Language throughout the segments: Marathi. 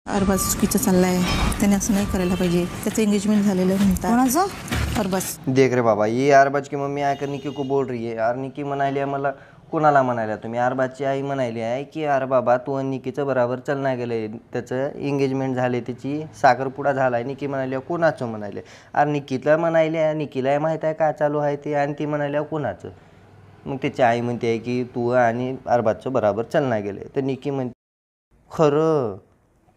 अरबाज चुकीचं चाललाय, त्याने असं नाही करायला पाहिजे. त्याचं एंगेजमेंट झालेलं म्हणतात. कोणाचं? अरबाज. देख रे बाबा, ये अरबाज की मम्मी आकर निकी को बोल रही है. यार निकी म्हणाली आहे मला, कुणाला म्हणाल्या तुम्ही? अरबाजची आई म्हणाली आहे की अरे बाबा तू आणि निकीचं बरोबर चालणार गेले, त्याचं एंगेजमेंट झाले, त्याची साखरपुडा झाला आहे. निकी म्हणाली कोणाचं म्हणाले? अरे निकीला म्हणाले, निकीला माहीत आहे काय चालू आहे ते, आणि ती म्हणाल्या कोणाचं? मग त्याची आई म्हणते आहे की तू आणि अरबाजचं बरोबर चालणार गेले. तर निकी म्हणते खरं?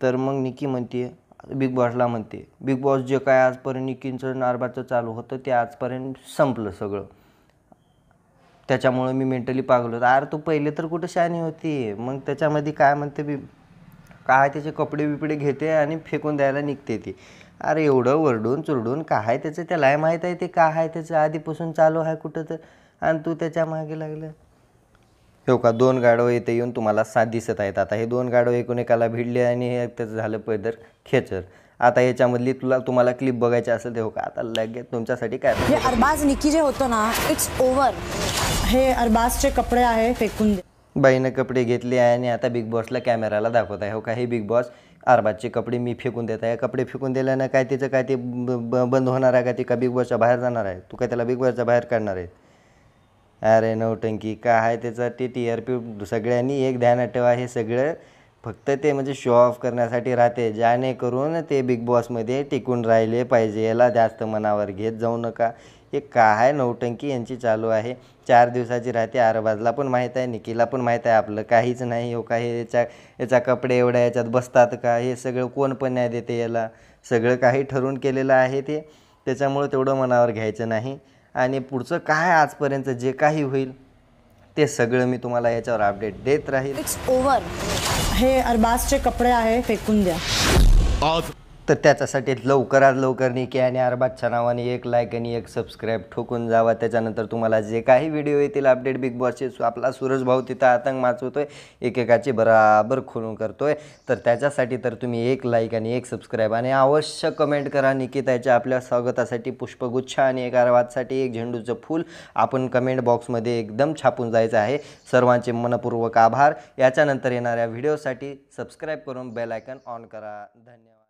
तर मग निकी म्हणते बिग बॉसला म्हणते बिग बॉस जे काय आजपर्यंत निकींचं अरबाजचं चालू होतं ते आजपर्यंत संपलं सगळं. त्याच्यामुळं मी मेंटली पागल होतो. अरे तू पहिले तर कुठं शहाणी होती. मग त्याच्यामध्ये काय म्हणते काय त्याचे कपडे बिपडे घेते आणि फेकून द्यायला निघते ती. अरे एवढं वरडून चुरडून काय त्याचं त्यालाही माहीत आहे ते काय आहे त्याचं आधीपासून चालू आहे कुठं तर, आणि तू त्याच्या मागे लागलं. हो का, 2 गाढव इथे येऊन तुम्हाला साथ दिसत आहेत. आता हे 2 गाढव एकूण एकाला भिडले आणि हे त्याचं झालं पैदर खेचर. आता याच्यामधली तुम्हाला क्लिप बघायची असेल ते हो का, आता लगेच तुमच्यासाठी काय हे अरबाज निकी जे होतं ना, इट्स ओव्हर. हे अरबाजचे कपडे आहे, फेकून दे. बाईनं कपडे घेतले आहे आणि आता बिग बॉसला कॅमेराला दाखवत आहे. हो का, हे बिग बॉस अरबाजचे कपडे मी फेकून देत आहे. कपडे फेकून दिल्यानं काय त्याचं काय ते बंद होणार आहे का? ते का बिग बॉसच्या बाहेर जाणार आहे? तू काय त्याला बिग बॉसच्या बाहेर काढणार आहे? अरे नौटंकी काय आहे त्याचा ते TRP. सगळ्यांनी एक ध्यानात ठेवा, हे सगळं फक्त ते म्हणजे शो ऑफ करण्यासाठी राहते, जेणेकरून ते बिग बॉसमध्ये टिकून राहिले पाहिजे. याला जास्त मनावर घेत जाऊ नका. हे काय नौटंकी यांची चालू आहे. 4 दिवसाची राहते. अरबाजला पण माहीत आहे, निकीला पण माहीत आहे आपलं काहीच नाही. हो का, हे याचा कपडे एवढ्या याच्यात बसतात का? हे सगळं कोण पण न्याय देते याला? सगळं काही ठरवून केलेलं आहे ते, त्याच्यामुळं तेवढं मनावर घ्यायचं नाही. आणि पुढचं काय आजपर्यंत जे काही होईल ते सगळं मी तुम्हाला याच्यावर अपडेट देत राहील. It's over. हे अरबाजचे कपडे आहे, फेकून द्या. तर त्याच्यासाठी लवकरात लवकर निकी आणि अरबाजच्या नावाने 1 लाईक आणि 1 सबस्क्राईब ठोकून जावा. त्याच्यानंतर तुम्हाला जे काही व्हिडिओ येतील अपडेट बिग बॉसचे, आपला सूरज भाऊ तिथं आतंक माचवतोय, एकेकाची बराबर खोलून करतोय. तर त्याच्यासाठी तर तुम्ही 1 लाईक आणि 1 सबस्क्राईब आणि अवश्य कमेंट करा. निकिताच्या आपल्या स्वागतासाठी पुष्पगुच्छ आणि 1 अरबाजसाठी 1 झेंडूचं फूल आपण कमेंट बॉक्समध्ये एकदम छापून जायचं आहे. सर्वांचे मनपूर्वक आभार. याच्यानंतर येणाऱ्या व्हिडिओसाठी सबस्क्राईब करून बेल आयकॉन ऑन करा. धन्यवाद.